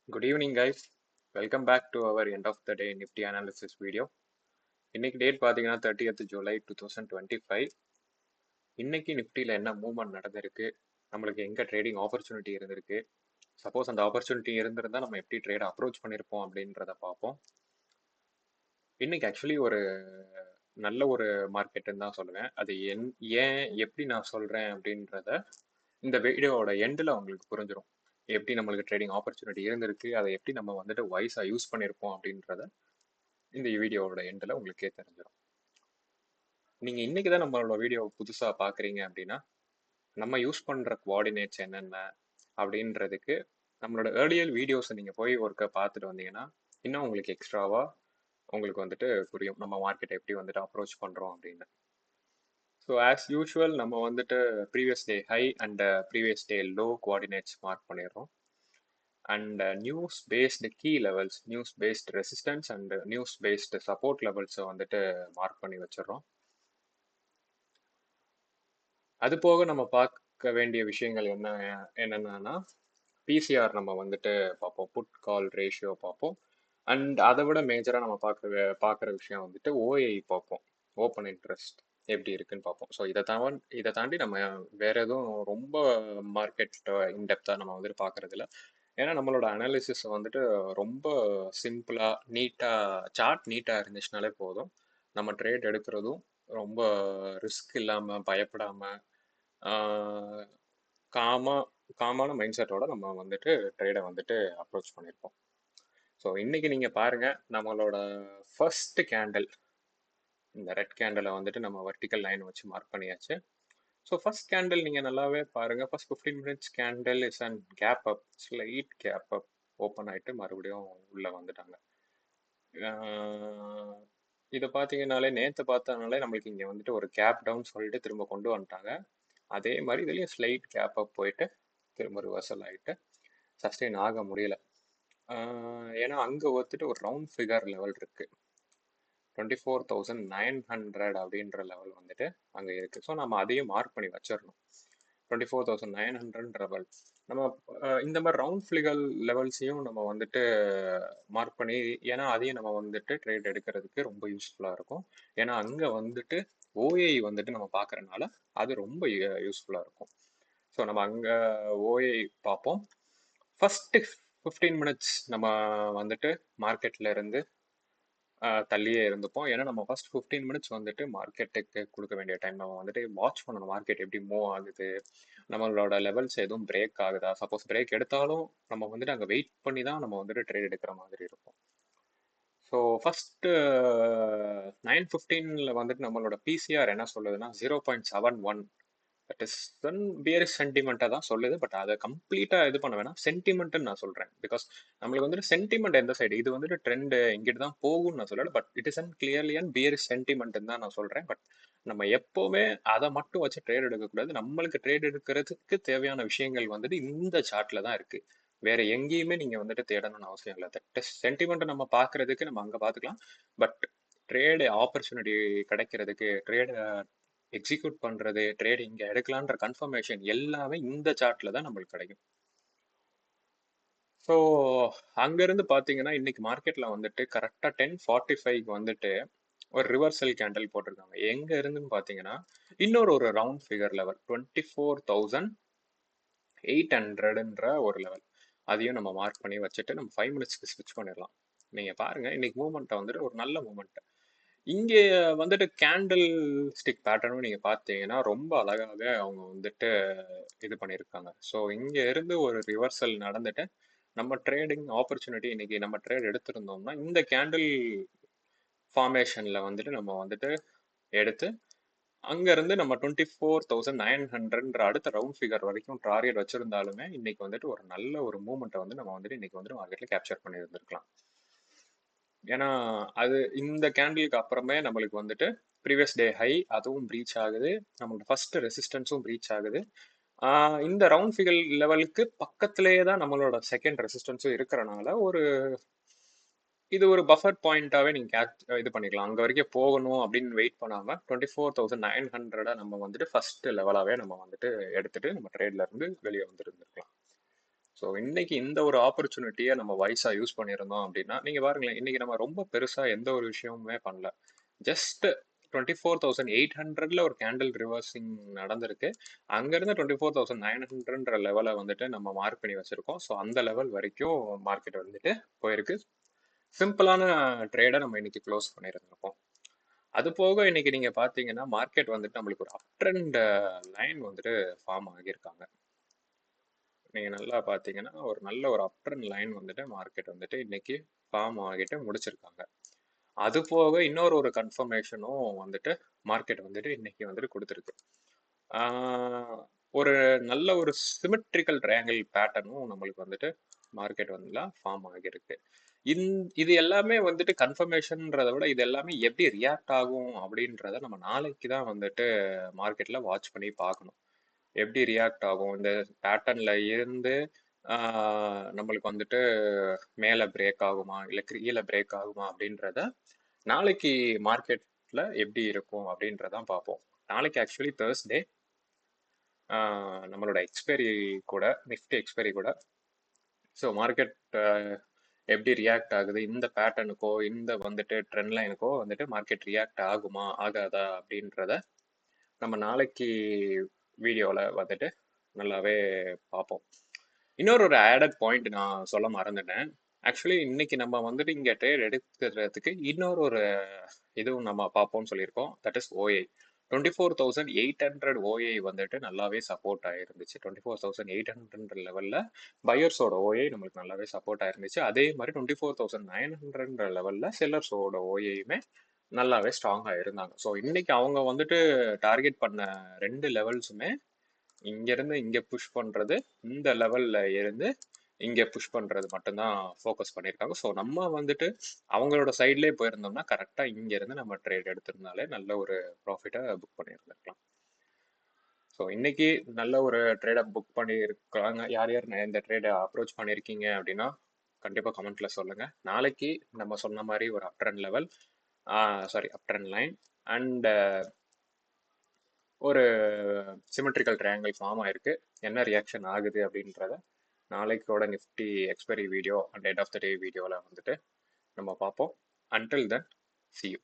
Good evening, guys. Welcome back to our end of the day Nifty analysis video. இன்னைக்கு date பார்த்தீங்கன்னா 30th July 2025. இன்னைக்கு நிஃப்டியில் என்ன movement நடந்திருக்கு, நம்மளுக்கு எங்கே ட்ரேடிங் ஆப்பர்ச்சுனிட்டி இருந்திருக்கு, சப்போஸ் அந்த ஆப்பர்ச்சுனிட்டி இருந்திருந்தா நம்ம எப்படி ட்ரேட் அப்ரோச் பண்ணியிருப்போம் அப்படின்றத பார்ப்போம். இன்னைக்கு ஆக்சுவலி ஒரு நல்ல ஒரு மார்க்கெட்டுன்னு தான் சொல்லுவேன். அது ஏன் எப்படி நான் சொல்கிறேன் அப்படின்றத இந்த வீடியோவோட எண்டில் உங்களுக்கு புரிஞ்சிடும். எப்படி நம்மளுக்கு ட்ரேடிங் ஆப்பர்ச்சுனிட்டி இருந்திருக்கு, அதை எப்படி நம்ம வந்துட்டு வைஸாக யூஸ் பண்ணியிருப்போம் அப்படின்றத இந்த வீடியோவோட எண்டில் உங்களுக்கே தெரிஞ்சிடும். நீங்கள் இன்றைக்கி தான் நம்மளோட வீடியோ புதுசாக பார்க்குறீங்க அப்படின்னா, நம்ம யூஸ் பண்ணுற கோஆர்டினேட்ஸ் என்னென்ன அப்படின்றதுக்கு நம்மளோட ஏர்லியர் வீடியோஸை நீங்கள் போய் ஒருக்க பார்த்துட்டு வந்தீங்கன்னா இன்னும் உங்களுக்கு எக்ஸ்ட்ராவாக உங்களுக்கு வந்துட்டு புரியும் நம்ம மார்க்கெட்டை எப்படி வந்துட்டு அப்ரோச் பண்ணுறோம் அப்படின்னு. ஸோ ஆஸ் யூஷுவல் நம்ம வந்துட்டு previous day high and previous day low coordinates mark பண்ணிடுறோம். And news based key levels, news based resistance and news based support லெவல்ஸை வந்துட்டு மார்க் பண்ணி வச்சிடறோம். அது போக நம்ம பார்க்க வேண்டிய விஷயங்கள் என்னென்னா பிசிஆர் நம்ம வந்துட்டு பார்ப்போம், புட் கால் ரேஷியோ பார்ப்போம். அண்ட் அதை விட மேஜராக நம்ம பார்க்குற விஷயம் வந்துட்டு ஓஐ பார்ப்போம், ஓப்பன் இன்ட்ரெஸ்ட் எப்படி இருக்குன்னு பார்ப்போம். ஸோ இதை தாண்டி நம்ம வேற எதுவும் ரொம்ப மார்க்கெட் இன்டெப்த்தாக நம்ம வந்துட்டு பார்க்கறது இல்லை. ஏன்னா நம்மளோட அனாலிசிஸ் வந்துட்டு ரொம்ப சிம்பிளாக நீட்டாக சார்ட் நீட்டாக இருந்துச்சுனாலே போதும். நம்ம ட்ரேட் எடுக்கிறதும் ரொம்ப ரிஸ்க் இல்லாமல் பயப்படாமல் காமான மைண்ட் செட்டோட நம்ம வந்துட்டு ட்ரேடை வந்துட்டு அப்ரோச் பண்ணியிருப்போம். ஸோ இன்னைக்கு நீங்கள் பாருங்கள், நம்மளோட ஃபர்ஸ்ட் கேண்டில் இந்த ரெட் கேண்டிலை வந்துட்டு நம்ம வெர்டிக்கல் லைன் வச்சு மார்க் பண்ணியாச்சு. ஸோ ஃபர்ஸ்ட் கேண்டில் நீங்கள் நல்லாவே பாருங்கள். First 15 minutes candle is and gap up, slight gap up open ஆகிட்டு மறுபடியும் உள்ளே வந்துட்டாங்க. இதை பார்த்தீங்கன்னாலே நேற்று பார்த்தனாலே நம்மளுக்கு இங்கே வந்துட்டு ஒரு கேப் டவுன் சொல்லிட்டு திரும்ப கொண்டு வந்துட்டாங்க. அதே மாதிரி இதுலேயும் ஸ்லைட் கேப் அப் போயிட்டு திரும்ப ரிவர்சல் ஆகிட்டு சஸ்டெயின் ஆக முடியல. ஏன்னா அங்கே வந்துட்டு ஒரு ரவுண்ட் ஃபிகர் லெவல் இருக்குது, 24,900 அப்படின்ற லெவல் வந்துட்டு அங்கே இருக்குது. ஸோ நம்ம அதையும் மார்க் பண்ணி வச்சிடணும். 24,900 லெவல் நம்ம இந்த மாதிரி ரவுண்ட் ஃபிகர் லெவல்ஸையும் நம்ம வந்துட்டு மார்க் பண்ணி, ஏன்னா அதையும் நம்ம வந்துட்டு ட்ரேட் எடுக்கிறதுக்கு ரொம்ப யூஸ்ஃபுல்லாக இருக்கும். ஏன்னா அங்கே வந்துட்டு ஓஏ வந்துட்டு நம்ம பார்க்குறனால அது ரொம்ப யூஸ்ஃபுல்லாக இருக்கும். ஸோ நம்ம அங்கே ஓஏ பார்ப்போம். ஃபஸ்ட்டு 15 minutes நம்ம வந்துட்டு மார்க்கெட்டில் இருந்து தள்ளியே இருந்துப்போம். ஏன்னா நம்ம ஃபர்ஸ்ட் 15 minutes வந்துட்டு மார்க்கெட்டுக்கு கொடுக்க வேண்டிய டைம். நம்ம வந்துட்டு வாட்ச் பண்ணணும் மார்க்கெட் எப்படி மூவ் ஆகுது, நம்மளோட லெவல்ஸ் எதுவும் பிரேக் ஆகுதா. சப்போஸ் பிரேக் எடுத்தாலும் நம்ம வந்துட்டு அங்கே வெயிட் பண்ணி தான் நம்ம வந்துட்டு ட்ரேட் எடுக்கிற மாதிரி இருக்கும். ஸோ ஃபஸ்ட்டு 9:15 வந்துட்டு நம்மளோட பிசிஆர் என்ன சொல்லுதுன்னா 0.71. தட் இஸ் ஒன் பியரிஷ் சென்டிமெண்ட்டாக தான் சொல்லுது. பட் அதை கம்ப்ளீட்டாக இது பண்ண வேணாம், சென்டிமெண்ட்டுன்னு நான் சொல்கிறேன். பிகாஸ் நம்மளுக்கு வந்துட்டு சென்டிமெண்ட் எந்த சைடு, இது வந்துட்டு ட்ரெண்டு இங்கிட்டு தான் போகும்னு நான் சொல்லலை. But it is unclearly and bearish சென்டிமெண்ட்டுன்னு தான் நான் சொல்கிறேன். பட் நம்ம எப்போவுமே அதை மட்டும் வச்சு ட்ரேட் எடுக்கக்கூடாது. நம்மளுக்கு ட்ரேட் எடுக்கிறதுக்கு தேவையான விஷயங்கள் வந்துட்டு இந்த சார்ட்டில் தான் இருக்குது. வேற எங்கேயுமே நீங்கள் வந்துட்டு தேடணும்னு அவசியம் இல்லை. தட் சென்டிமெண்ட்டை நம்ம பார்க்கறதுக்கு நம்ம அங்கே பார்த்துக்கலாம். பட் ட்ரேடு ஆப்பர்ச்சுனிட்டி கிடைக்கிறதுக்கு, ட்ரேடு எக்ஸிக்யூட் பண்ணுறது, ட்ரேட் இங்கே எடுக்கலான்ற கன்ஃபர்மேஷன் எல்லாமே இந்த சார்ட்டில் தான் நம்மளுக்கு கிடைக்கும். ஸோ அங்கேருந்து பார்த்தீங்கன்னா இன்னைக்கு மார்க்கெட்டில் வந்துட்டு கரெக்டாக 10:45 வந்துட்டு ஒரு ரிவர்சல் கேண்டில் போட்டிருக்காங்க. எங்கே இருந்துன்னு பார்த்தீங்கன்னா இன்னொரு ஒரு ரவுண்ட் ஃபிகர் லெவல் 24,800ன்ற ஒரு லெவல், அதையும் நம்ம மார்க் பண்ணி வச்சுட்டு நம்ம 5 minutesக்கு ஸ்விட்ச் பண்ணிடலாம். நீங்கள் பாருங்கள் இன்னைக்கு மூவ்மெண்ட்டை வந்துட்டு ஒரு நல்ல மூவ்மெண்ட். இங்கே வந்துட்டு கேண்டில் ஸ்டிக் பேட்டர்னும் நீங்கள் பார்த்தீங்கன்னா ரொம்ப அழகாக அவங்க வந்துட்டு இது பண்ணியிருக்காங்க. ஸோ இங்கே இருந்து ஒரு ரிவர்சல் நடந்துட்டு நம்ம ட்ரேடிங் ஆப்பர்ச்சுனிட்டி இன்னைக்கு நம்ம ட்ரேட் எடுத்திருந்தோம்னா இந்த கேண்டில் ஃபார்மேஷனில் வந்துட்டு நம்ம வந்துட்டு எடுத்து அங்கேருந்து நம்ம 24,900ன்ற அடுத்த ரவுண்ட் ஃபிகர் வரைக்கும் டார்கெட் வச்சிருந்தாலுமே இன்னைக்கு வந்துட்டு ஒரு நல்ல ஒரு மூவ்மெண்ட்டை வந்து நம்ம வந்துட்டு இன்னைக்கு வந்துட்டு மார்க்கெட்டில் கேப்சர் பண்ணி இருந்திருக்கலாம். ஏன்னா அது இந்த கேண்டிலுக்கு அப்புறமே நம்மளுக்கு வந்துட்டு ப்ரீவியஸ் டே ஹை அதுவும் ப்ரீச் ஆகுது, நம்மளோட ஃபர்ஸ்ட் ரெசிஸ்டன்ஸும் ப்ரீச் ஆகுது. இந்த ரவுண்ட் ஃபிகர் லெவலுக்கு பக்கத்திலேயே தான் நம்மளோட செகண்ட் ரெசிஸ்டன்ஸும் இருக்கிறனால இது ஒரு பஃபர் பாயிண்டாவே நீங்க இது பண்ணிக்கலாம். அங்க வரைக்கும் போகணும் அப்படின்னு வெயிட் பண்ணாம 24,900 நம்ம வந்துட்டு ஃபர்ஸ்ட் லெவலாவே நம்ம வந்துட்டு எடுத்துட்டு நம்ம ட்ரேட்ல இருந்து வெளியே வந்துருந்துருக்கலாம். ஸோ இன்னைக்கு இந்த ஒரு ஆப்பர்ச்சுனிட்டியை நம்ம வைஸா யூஸ் பண்ணியிருந்தோம் அப்படின்னா நீங்க பாருங்களேன், இன்னைக்கு நம்ம ரொம்ப பெருசா எந்த ஒரு விஷயமுமே பண்ணல. ஜஸ்ட் 24,800ல ஒரு கேண்டில் ரிவர்சிங் நடந்திருக்கு. அங்கிருந்து 24,900ன்ற லெவலை வந்துட்டு நம்ம மார்க் பண்ணி வச்சிருக்கோம். ஸோ அந்த லெவல் வரைக்கும் மார்க்கெட் வந்துட்டு போயிருக்கு. சிம்பிளான ட்ரேடை நம்ம இன்னைக்கு க்ளோஸ் பண்ணியிருந்திருக்கோம். அது போக இன்னைக்கு நீங்க பாத்தீங்கன்னா மார்க்கெட் வந்துட்டு நம்மளுக்கு ஒரு அப் ட்ரெண்ட் லைன் வந்துட்டு ஃபார்ம் ஆகியிருக்காங்க. நீங்க நல்லா பாத்தீங்கன்னா ஒரு நல்ல ஒரு அப் ட்ரெண்ட் லைன் வந்துட்டு மார்க்கெட் வந்துட்டு இன்னைக்கு ஃபார்ம் ஆகிட்டு முடிச்சிருக்காங்க. அது போக இன்னொரு ஒரு கன்ஃபர்மேஷனும் வந்துட்டு மார்க்கெட் வந்துட்டு இன்னைக்கு வந்துட்டு கொடுத்துருக்கு. ஆஹ் ஒரு நல்ல ஒரு சிமெட்ரிக்கல் ட்ரையாங்கிள் பேட்டர்னும் நம்மளுக்கு வந்துட்டு மார்க்கெட் வந்து ஃபார்ம் ஆகியிருக்கு. இது எல்லாமே வந்துட்டு கன்ஃபர்மேஷன்றதை விட இது எல்லாமே எப்படி ரியாக்ட் ஆகும் அப்படின்றத நம்ம நாளைக்கு தான் வந்துட்டு மார்க்கெட்ல வாட்ச் பண்ணி பார்க்கணும். எப்படி ரியாக்ட் ஆகும் இந்த பேட்டர்ன்ல இருந்து நம்மளுக்கு வந்துட்டு மேல பிரேக் ஆகுமா இல்ல கீழே பிரேக் ஆகுமா அப்படின்றத நாளைக்கு மார்க்கெட்ல எப்படி இருக்கும் அப்படின்றதான் பார்ப்போம். நாளைக்கு ஆக்சுவலி தேர்ஸ்டே, நம்மளோட எக்ஸ்பைரி கூட, நிஃப்டி எக்ஸ்பைரி கூட. ஸோ மார்க்கெட் எப்படி ரியாக்ட் ஆகுது இந்த பேட்டர்னுக்கோ இந்த வந்துட்டு ட்ரெண்ட் லைனுக்கோ வந்துட்டு மார்க்கெட் ரியாக்ட் ஆகுமா ஆகாதா அப்படின்றத நம்ம நாளைக்கு வீடியோவில் வந்துட்டு நல்லாவே பார்ப்போம். இன்னொரு ஒரு ஆடட் பாயிண்ட் நான் சொல்ல மறந்துட்டேன். ஆக்சுவலி இன்னைக்கு நம்ம வந்துட்டு இங்கே ட்ரேட் எடுக்கிறதுக்கு இன்னொரு ஒரு இதுவும் நம்ம பார்ப்போம்னு சொல்லியிருக்கோம். That is ஓஐ. 24,800 ஓஐ வந்துட்டு நல்லாவே சப்போர்ட் ஆயிருந்துச்சு. 24,800 லெவலில் பையர்ஸோட ஓஐ நம்மளுக்கு நல்லாவே சப்போர்ட் ஆயிருந்துச்சு. அதே மாதிரி 24,900 லெவலில் செல்லர்ஸோட ஓஐயுமே நல்லாவே ஸ்ட்ராங்காக இருந்தாங்க. ஸோ இன்னைக்கு அவங்க வந்துட்டு டார்கெட் பண்ண ரெண்டு லெவல்ஸுமே இங்கேருந்து இங்கே புஷ் பண்ணுறது, இந்த லெவலில் இருந்து இங்கே புஷ் பண்ணுறது மட்டும்தான் ஃபோக்கஸ் பண்ணியிருக்காங்க. ஸோ நம்ம வந்துட்டு அவங்களோட சைட்லேயே போயிருந்தோம்னா கரெக்டாக இங்கேருந்து நம்ம ட்ரேட் எடுத்திருந்தாலே நல்ல ஒரு ப்ராஃபிட்டை புக் பண்ணியிருந்துருக்கலாம். ஸோ இன்னைக்கு நல்ல ஒரு ட்ரேடை புக் பண்ணியிருக்காங்க. யார் யார் இந்த ட்ரேடை அப்ரோச் பண்ணியிருக்கீங்க அப்படின்னா கண்டிப்பாக கமெண்ட்ல சொல்லுங்கள். நாளைக்கு நம்ம சொன்ன மாதிரி ஒரு up trend level, up trend line and ஒரு சிமெட்ரிக்கல் ட்ரையாங்கிள் ஃபார்ம் ஆயிருக்கு. என்ன ரியாக்ஷன் ஆகுது அப்படின்றத நாளைக்கோட Nifty expiry video and end of the day வீடியோவில் வந்துட்டு நம்ம பார்ப்போம். Until then see you.